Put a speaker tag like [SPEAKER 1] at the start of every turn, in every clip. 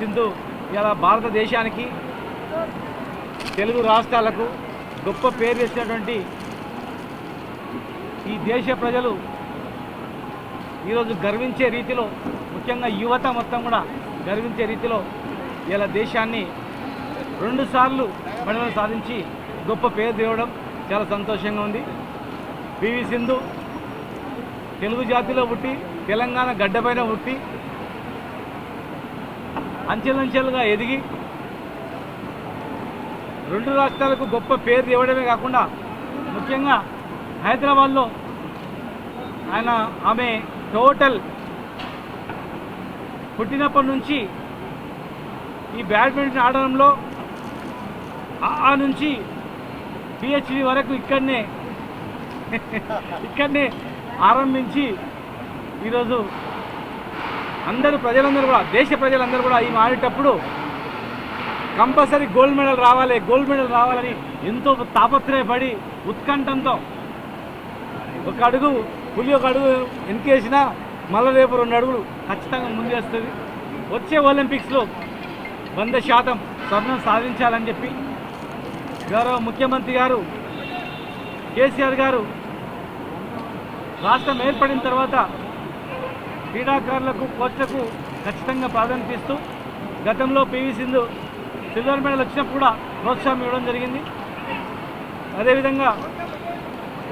[SPEAKER 1] సింధు ఇలా భారతదేశానికి తెలుగు రాష్ట్రాలకు గొప్ప పేరు తెచ్చినటువంటి ఈ దేశ ప్రజలు ఈరోజు గర్వించే రీతిలో, ముఖ్యంగా యువత మొత్తం కూడా గర్వించే రీతిలో ఇలా దేశాన్ని 2 సార్లు మెడలు సాధించి గొప్ప పేరు తేవడం చాలా సంతోషంగా ఉంది. పివి సింధు తెలుగు జాతిలో పుట్టి తెలంగాణ గడ్డపైన పుట్టి అంచెలంచెలుగా ఎదిగి 2 రాష్ట్రాలకు గొప్ప పేరు తేవడమే కాకుండా ముఖ్యంగా హైదరాబాద్లో ఆమె టోటల్ పుట్టినప్పటి నుంచి ఈ బ్యాడ్మింటన్ ఆడడంలో ఆ నుంచి పిహెచ్డి వరకు ఇక్కడనే ఆరంభించి ఈరోజు ప్రజలందరూ కూడా, దేశ ప్రజలందరూ కూడా ఈమె ఆడేటప్పుడు కంపల్సరీ గోల్డ్ మెడల్ రావాలని ఎంతో తాపత్రయపడి ఉత్కంఠంతో ఒక అడుగు వెనకేసినా మళ్ళీ రేపు 2 అడుగులు ఖచ్చితంగా ముందేస్తుంది. వచ్చే ఒలింపిక్స్లో 100% స్వర్ణం సాధించాలని చెప్పి గౌరవ ముఖ్యమంత్రి గారు కేసీఆర్ గారు రాష్ట్రం ఏర్పడిన తర్వాత క్రీడాకారులకు, కోచ్లకు ఖచ్చితంగా ప్రాధాన్యత ఇస్తూ గతంలో పివి సింధు సిల్వర్ మెడల్ వచ్చినప్పుడు కూడా ప్రోత్సాహం ఇవ్వడం జరిగింది. అదేవిధంగా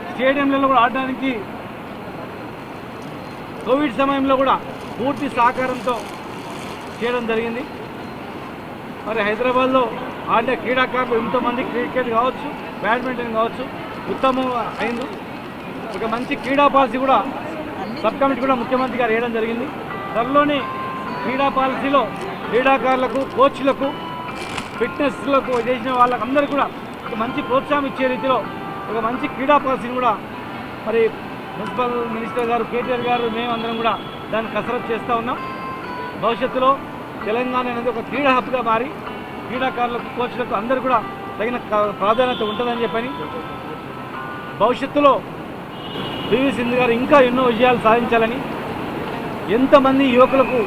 [SPEAKER 1] స్టేడియంలలో కూడా ఆడడానికి కోవిడ్ సమయంలో కూడా పూర్తి సహకారంతో చేయడం జరిగింది. మరి హైదరాబాద్లో ఆడే క్రీడాకారులు ఎంతోమంది క్రికెట్ కావచ్చు, బ్యాడ్మింటన్ కావచ్చు ఉత్తమంగా అయింది. ఒక మంచి క్రీడా పాలసీ కూడా సబ్ కమిటీ కూడా ముఖ్యమంత్రి గారు వేయడం జరిగింది. త్వరలోనే క్రీడా పాలసీలో క్రీడాకారులకు, కోచ్లకు, ఫిట్నెస్లకు చేసిన వాళ్ళకందరూ కూడా ఒక మంచి ప్రోత్సాహం ఇచ్చే రీతిలో ఒక మంచి క్రీడా పాలసీని కూడా మరి మున్సిపల్ మినిస్టర్ గారు కేటీఆర్ గారు మేమందరం కూడా దాన్ని కసరత్తు చేస్తూ ఉన్నాం. భవిష్యత్తులో తెలంగాణ అనేది ఒక క్రీడా హబ్గా మారి క్రీడాకారులకు, కోచ్లకు అందరూ కూడా తగిన ప్రాధాన్యత ఉంటుందని చెప్పని, భవిష్యత్తులో పివి సింధు గారు ఇంకా ఎన్నో విజయాలు సాధించాలని, ఎంతమంది యువకులకు,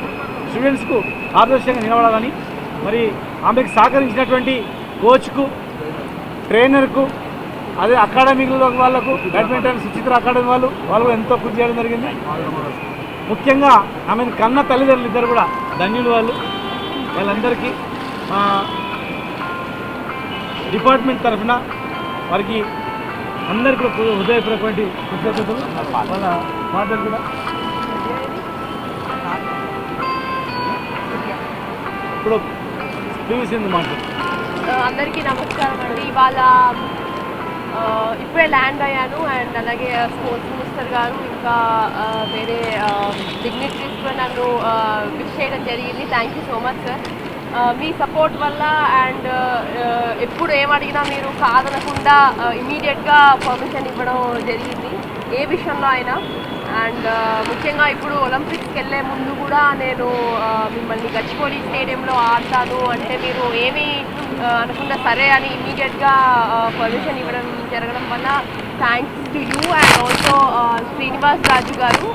[SPEAKER 1] స్టూడెంట్స్కు ఆదర్శంగా నిలబడాలని, మరి ఆమెకు సహకరించినటువంటి కోచ్కు, ట్రైనర్కు, అదే అకాడమీలో వాళ్ళకు, బ్యాడ్మింటన్ సుచిత్ర అకాడమీ వాళ్ళు ఎంతో కృషి చేయడం జరిగింది. ముఖ్యంగా ఆమెను కన్న తల్లిదండ్రులు ఇద్దరు కూడా ధన్యులు. వాళ్ళందరికీ మా డిపార్ట్మెంట్ తరఫున వారికి అందరికీ కూడా హృదయపూర్వకమైన కృతజ్ఞతలు. వాళ్ళ మాటలు కూడా ఇప్పుడు పివి సింధు మాట్లాడు.
[SPEAKER 2] అందరికీ నమస్కారం అండి. ఇవాళ ఇప్పుడే ల్యాండ్ అయ్యాను. అండ్ అలాగే స్పోర్ట్స్ మినిస్టర్ గారు ఇంకా వేరే డిగ్నిటరీస్ కూడా నన్ను విష్ చేయడం జరిగింది. Thank you so much sir. Me support వల్ల అండ్ ఎప్పుడు ఏమడిగినా మీరు కాదనకుండా ఇమీడియట్గా పర్మిషన్ ఇవ్వడం జరిగింది ఏ విషయంలో అయినా. అండ్ ముఖ్యంగా ఇప్పుడు ఒలింపిక్స్కి వెళ్ళే ముందు కూడా నేను మిమ్మల్ని గచ్చిబౌలి స్టేడియంలో ఆడతాను అంటే మీరు ఏమీ అనకుండా సరే అని ఇమీడియట్గా పర్మిషన్ ఇవ్వడం జరగడం వల్ల thanks to you and also Srinivas Raju garu,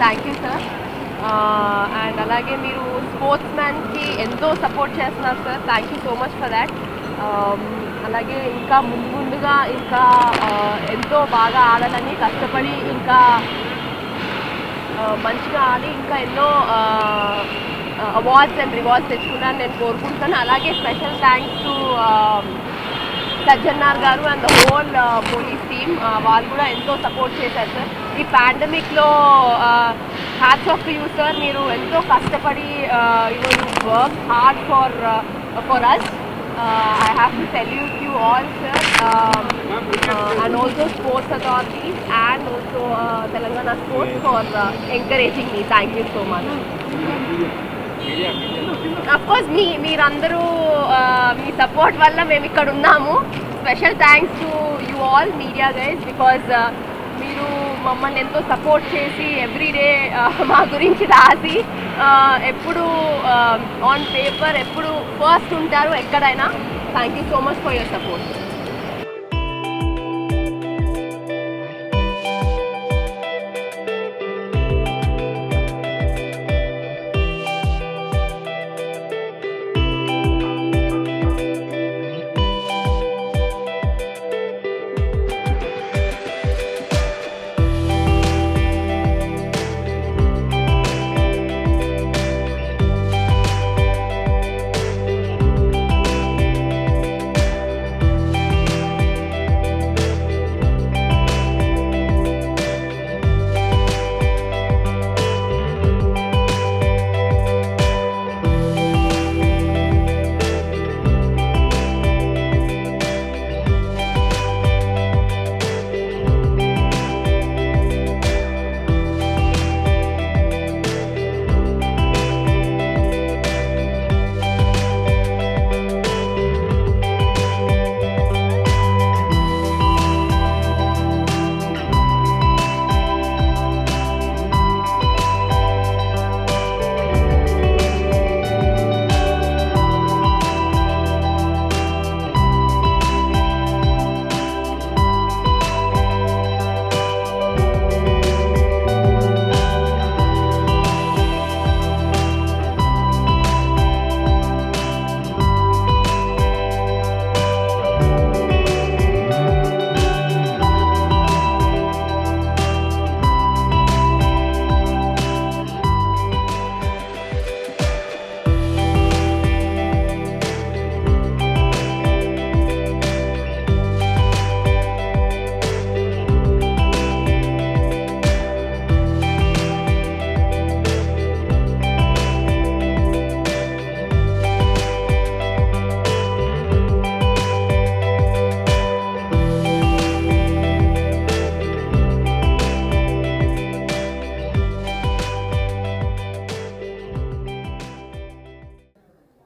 [SPEAKER 2] thank you sir. And అలాగే మీరు స్పోర్ట్స్ మ్యాన్కి ఎంతో సపోర్ట్ చేస్తున్నారు sir, thank you so much for that. అలాగే ఇంకా ముందుగా ఇంకా ఎంతో బాగా ఆడాలని కష్టపడి ఇంకా మంచిగా ఆడి ఇంకా ఎన్నో అవార్డ్స్ అండ్ రివార్డ్స్ తెచ్చుకున్నాను నేను కోరుకుంటున్నాను. అలాగే special thanks to Sajjanar garu and the whole police team, వాళ్ళు కూడా ఎంతో సపోర్ట్ చేశారు సార్. ఈ పాండమిక్లో hats off to you sir, మీరు ఎంతో కష్టపడి you work hard for us. I have to salute you all sir, and also sports authorities and also Telangana sports for encouraging me. Thank you so much. Of course మీరందరూ మీ support వల్ల మేము ఇక్కడ ఉన్నాము. Special thanks to you all media guys, because మీరు మమ్మల్ని ఎంతో support చేసి everyday మా గురించి రాసి ఎప్పుడు ఆన్ పేపర్ ఎప్పుడు ఫస్ట్ ఉంటారు ఎక్కడైనా. Thank you so much for your support.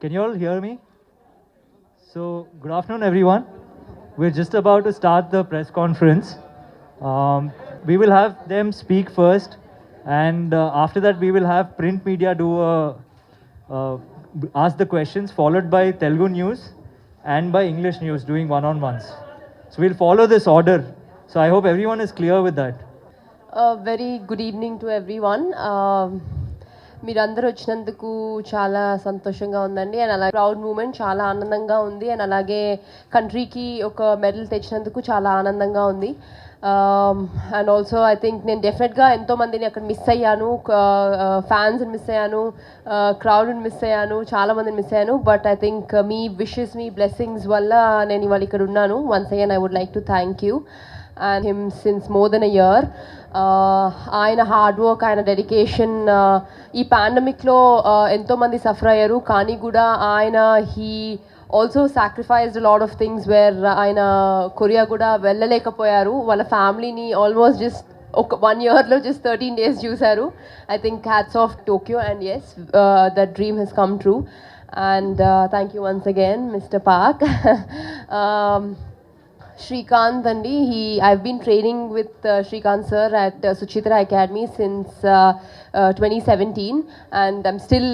[SPEAKER 3] Can you all hear me? So, good afternoon, everyone. We're just about to start the press conference. We will have them speak first, and after that, we will have print media do uh, ask the questions, followed by Telugu news and by English news doing one-on-ones. So, we'll follow this order. So, I hope everyone is clear with that.
[SPEAKER 2] Very good evening to everyone. మీరందరూ వచ్చినందుకు చాలా సంతోషంగా ఉందండి. And అలాగే proud moment, చాలా ఆనందంగా ఉంది. And అలాగే కంట్రీకి ఒక మెడల్ తెచ్చినందుకు చాలా ఆనందంగా ఉంది. అండ్ ఆల్సో ఐ థింక్ నేను డెఫినెట్గా ఎంతోమందిని అక్కడ మిస్ అయ్యాను, ఫ్యాన్స్ని మిస్ అయ్యాను, క్రౌడ్ని మిస్ అయ్యాను, చాలామందిని మిస్ అయ్యాను. బట్ ఐ థింక్ మీ విషెస్, మీ బ్లెస్సింగ్స్ వల్ల నేను ఇవాళ ఇక్కడ ఉన్నాను. Once again I would like to thank you and him since more than a year. ఆయన హార్డ్ వర్క్, ఆయన డెడికేషన్, ఈ పాండమిక్లో ఎంతోమంది సఫర్ అయ్యారు, కానీ కూడా ఆయన he also sacrificed lot of things where ఆయన కొరియా కూడా వెళ్ళలేకపోయారు. వాళ్ళ ఫ్యామిలీని ఆల్మోస్ట్ జస్ట్ ఒక 1 yearలో జస్ట్ 13 days చూశారు. I think hats of Tokyo, and yes that dream he's come true. And thank you once again mister Park. Shrikant Andi, I've been training with Shrikant sir at Suchitra Academy since 2017, and I'm still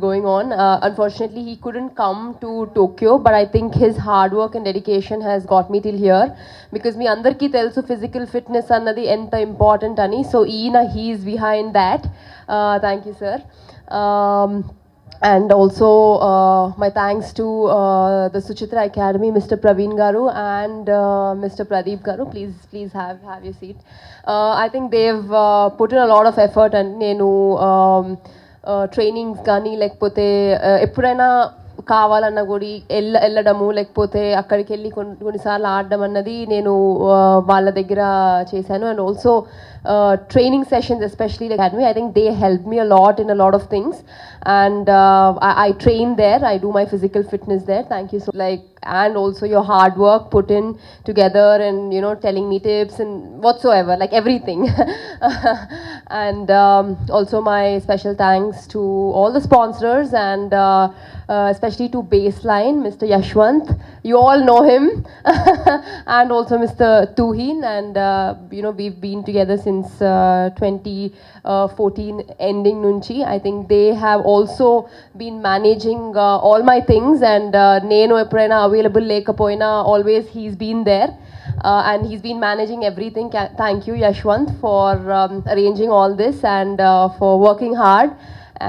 [SPEAKER 2] going on. Unfortunately, he couldn't come to Tokyo, but I think his hard work and dedication has got me till here, because me andarki telusu physical fitness annadi enta important ani. So he is behind that. Thank you, sir. And also my thanks to the Suchitra Academy, Mr. Praveen Garu and Mr. Pradeep Garu. Please have your seat. I think they've put in a lot of effort, and nenu trainings కానీ లేకపోతే ఎప్పుడైనా కావాలన్నా కూడా వెళ్ళడము, లేకపోతే అక్కడికి వెళ్ళి కొన్నిసార్లు ఆడడం అన్నది నేను వాళ్ళ దగ్గర చేశాను. And also training sessions, especially like academy, I think they helped me a lot in a lot of things. And I train there, I do my physical fitness there. Thank you so like, and also your hard work put in together, and you know, telling me tips and whatsoever, like everything. And also my special thanks to all the sponsors, and especially to Baseline, Mr. Yashwant, you all know him. And also Mr. Tuhin, and you know, we've been together since 2014 ending nunchi. I think they have also been managing all my things, and nenu eppudaina available lekapoina, always he's been there. And he's been managing everything. Thank you, Yashwant, for arranging all this, and for working hard.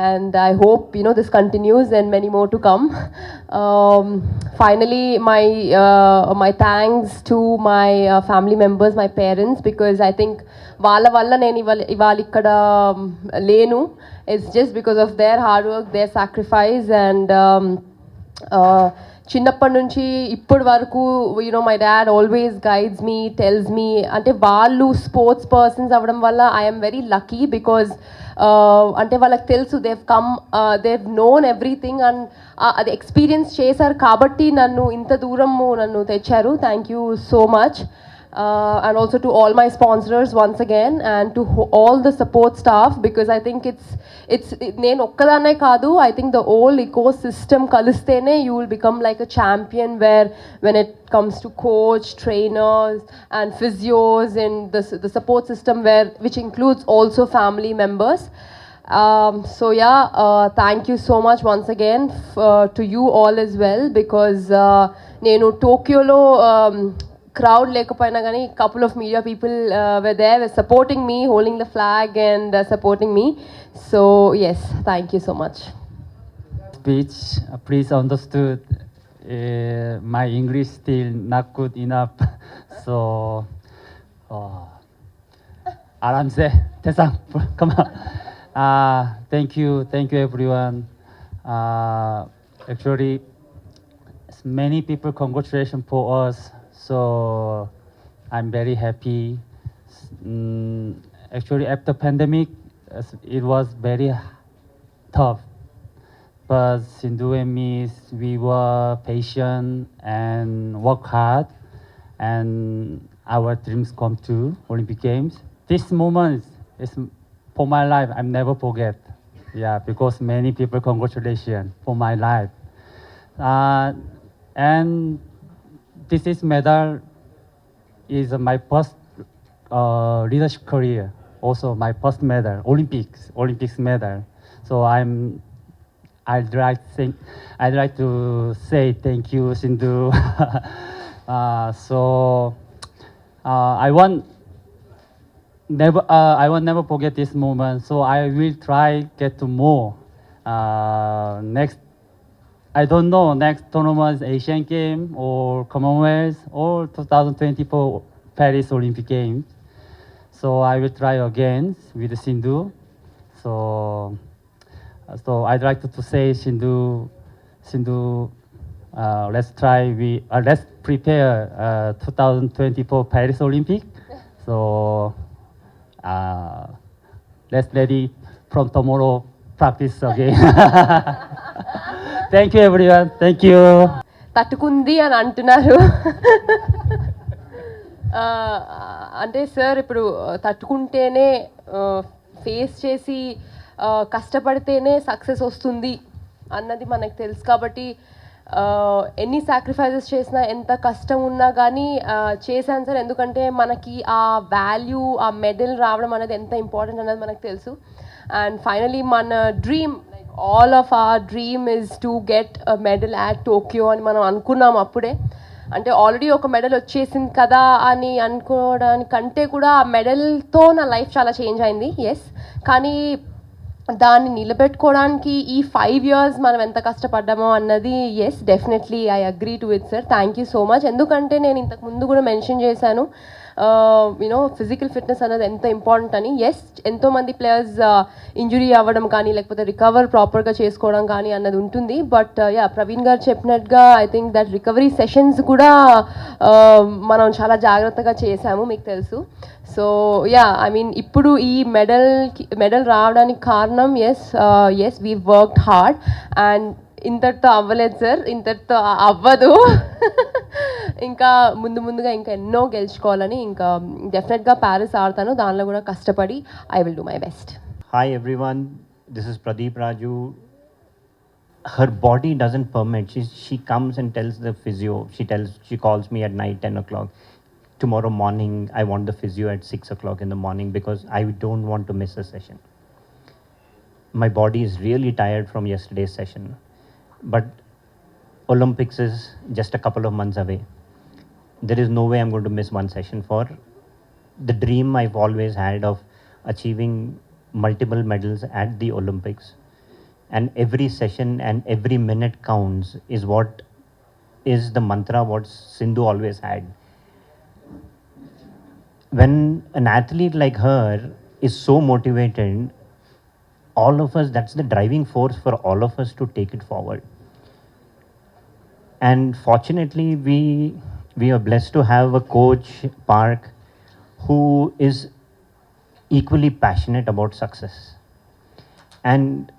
[SPEAKER 2] And I hope, you know, this continues and many more to come. Finally, my thanks to my family members, my parents, because I think వాళ్ళ వల్ల నేను ఇవాళ ఇక్కడ లేను. It's just because of their hard work, their sacrifice, and చిన్నప్పటి నుంచి ఇప్పటి వరకు you know my dad always guides me, tells me. అంటే వాళ్ళు స్పోర్ట్స్ పర్సన్స్ అవ్వడం వల్ల ఐఎమ్ వెరీ లక్కీ, బికాజ్ అంటే వాళ్ళకి తెలుసు, they've come, they've known everything, and అది ఎక్స్పీరియన్స్ చేశారు కాబట్టి నన్ను ఇంత దూరము నన్ను తెచ్చారు. Thank you so much. And also to all my sponsors once again, and to all the support staff, because I think it's నేను ఒక్కదాన్నే కాదు, I think the whole ecosystem kalistene you will become like a champion, where when it comes to coach, trainers and physios, and the support system, which includes also family members. So yeah, thank you so much once again to you all as well, because నేను టోక్యోలో crowd lekapayina gani couple of media people were there, were supporting me, holding the flag and supporting me. So yes, thank you so much.
[SPEAKER 4] Speech, please understood. My English still not good enough, so aram se tesang, come on. Thank you everyone. Actually, many people congratulations for us. So I'm very happy. Actually, after pandemic, it was very tough. But Sindhu and me, we were patient and work hard, and our dreams come true. Olympic Games. This moment is for my life. I'll never forget. Yeah, because many people congratulations for my life. And this is medal is my first leadership career. Also my first medal, Olympics medal. So I'd like to say thank you, Sindhu. I will never forget this moment. So I will try get to more. Next, I don't know, next tournament is Asian Game or Commonwealth or 2024 Paris Olympic Games. So I will try again with Sindhu. So I'd like to say Sindhu, let's prepare 2024 Paris Olympic. So let's ready from tomorrow practice again. Thank you everyone. Thank you.
[SPEAKER 2] తట్టుకుంది అని అంటున్నారు. అంటే sir ఇప్పుడు తట్టుకుంటేనే face చేసి కష్టపడితేనే success వస్తుంది అన్నది మనకు తెలుసు. కాబట్టి ఎన్ని సాక్రిఫైజెస్ చేసినా ఎంత కష్టం ఉన్నా కానీ చేశాను సార్. ఎందుకంటే మనకి ఆ వాల్యూ, ఆ మెడల్ రావడం అనేది ఎంత ఇంపార్టెంట్ అన్నది మనకు తెలుసు. అండ్ ఫైనలీ మన dream, like all of our dream is to get a medal at Tokyo అని మనం అనుకున్నాం అప్పుడే. అంటే ఆల్రెడీ ఒక మెడల్ వచ్చేసింది కదా అని అనుకోవడానికంటే కూడా ఆ మెడల్తో నా లైఫ్ చాలా చేంజ్ అయింది. ఎస్, కానీ దాన్ని నిలబెట్టుకోవడానికి ఈ 5 years మనం ఎంత కష్టపడ్డామో అన్నది yes, definitely I agree to it sir. Thank you so much. ఎందుకంటే నేను ఇంతకు ముందు కూడా మెన్షన్ చేశాను, యూనో ఫిజికల్ ఫిట్నెస్ అనేది ఎంత ఇంపార్టెంట్ అని. ఎస్, ఎంతోమంది ప్లేయర్స్ ఇంజురీ అవ్వడం కానీ లేకపోతే రికవర్ ప్రాపర్గా చేసుకోవడం కానీ అన్నది ఉంటుంది. బట్ యా, ప్రవీణ్ గారు చెప్పినట్టుగా I think that recovery sessions కూడా మనం చాలా జాగ్రత్తగా చేశాము, మీకు తెలుసు. సో యా, ఐ మీన్ ఇప్పుడు ఈ మెడల్ రావడానికి కారణం yes we worked hard. And ఇంతటితో అవ్వలేదు సార్, ఇంతటితో అవ్వదు. ఇంకా ముందుగా ఇంకా ఎన్నో గెలుచుకోవాలని, ఇంకా డెఫినెట్గా ప్యారిస్ ఆడతాను, దానిలో కూడా కష్టపడి I will do my best.
[SPEAKER 5] Hi everyone, this is Pradeep Raju. Her body doesn't permit. She comes and tells the physio. She calls me at night 10 o'clock. Tomorrow morning, I want the physio at 6 o'clock in the morning because I don't want to miss a session. My body is really tired from yesterday's session. But Olympics is just a couple of months away. There is no way I'm going to miss one session for the dream I've always had of achieving multiple medals at the Olympics. And every session and every minute counts is what is the mantra what Sindhu always had. When an athlete like her is so motivated, all of us, that's the driving force for all of us to take it forward. And fortunately, we are blessed to have a coach, Park, who is equally passionate about success. And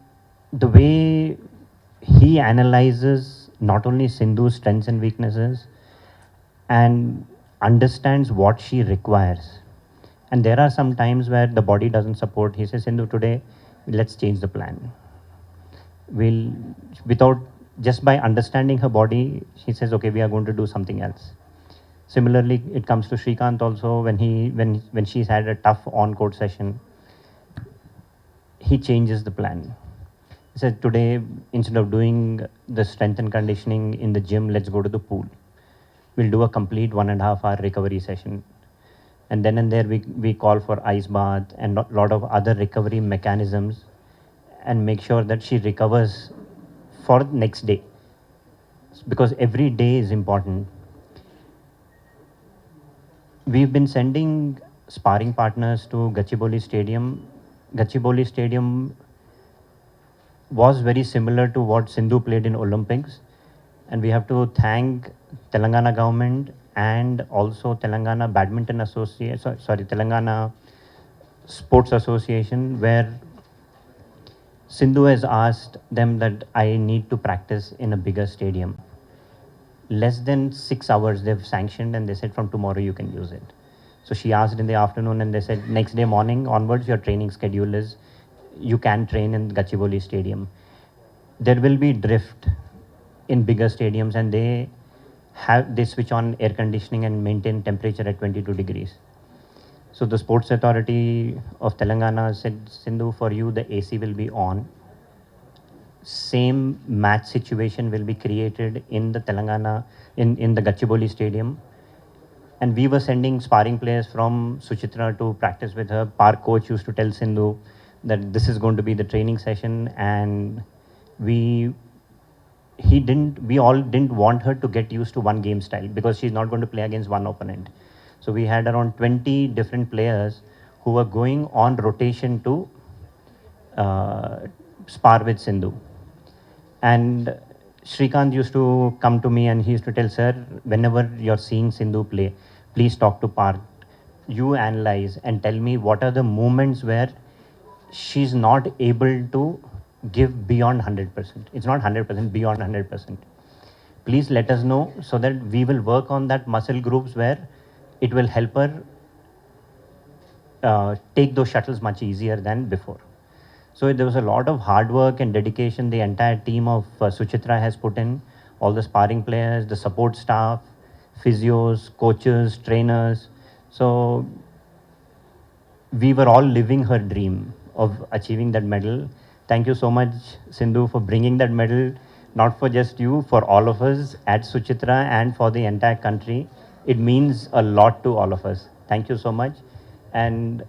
[SPEAKER 5] the way he analyzes not only Sindhu's strengths and weaknesses and understands what she requires. And there are some times where the body doesn't support. He says, Sindhu, today, let's change the plan. Just by understanding her body, she says, okay, we are going to do something else. Similarly, it comes to Srikanth also. When she's had a tough on-court session, he changes the plan. He said, today, instead of doing the strength and conditioning in the gym, let's go to the pool. We'll do a complete 1.5 hour recovery session. And then and there, we call for ice bath and a lot of other recovery mechanisms and make sure that she recovers for next day. Because every day is important. We've been sending sparring partners to Gachibowli Stadium. Gachibowli Stadium was very similar to what Sindhu played in Olympics. And we have to thank Telangana government and also Telangana Telangana Sports Association, where Sindhu has asked them that I need to practice in a bigger stadium. Less than 6 hours they've sanctioned and they said from tomorrow you can use it. So she asked in the afternoon and they said next day morning onwards your training schedule is you can train in Gachibowli Stadium. There will be drift. in bigger stadiums, and they switch on air conditioning and maintain temperature at 22 degrees. So the Sports Authority of Telangana said, Sindhu, for you the AC will be on. Same match situation will be created in the Telangana, in the Gachibowli Stadium. And we were sending sparring players from Suchitra to practice with her. Park coach used to tell Sindhu that this is going to be the training session, and we all didn't want her to get used to one game style because she's not going to play against one opponent. So we had around 20 different players who were going on rotation to spar with Sindhu. And Shrikant used to come to me and he used to tell, sir, whenever you're seeing Sindhu play, please talk to Park. You analyze and tell me what are the moments where she's not able to give beyond 100%. It's not 100%, beyond 100%. Please let us know so that we will work on that muscle groups where it will help her take those shuttles much easier than before. So there was a lot of hard work and dedication the entire team of Suchitra has put in, all the sparring players, the support staff, physios, coaches, trainers. So we were all living her dream of achieving that medal. Thank you so much, Sindhu, for bringing that medal, not for just you, for all of us at Suchitra and for the entire country. It means a lot to all of us. Thank you so much. And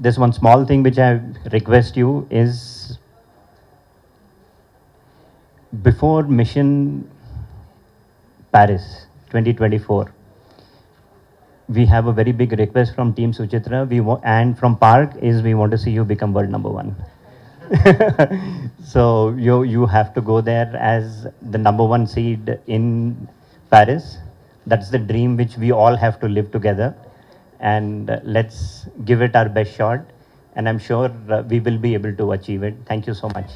[SPEAKER 5] there's one small thing which I request you is, before Mission Paris 2024, we have a very big request from Team Suchitra and from Park is we want to see you become world number 1. So you have to go there as the number 1 seed in Paris. That's the dream which we all have to live together, and let's give it our best shot, and I'm sure we will be able to achieve it. Thank you so much.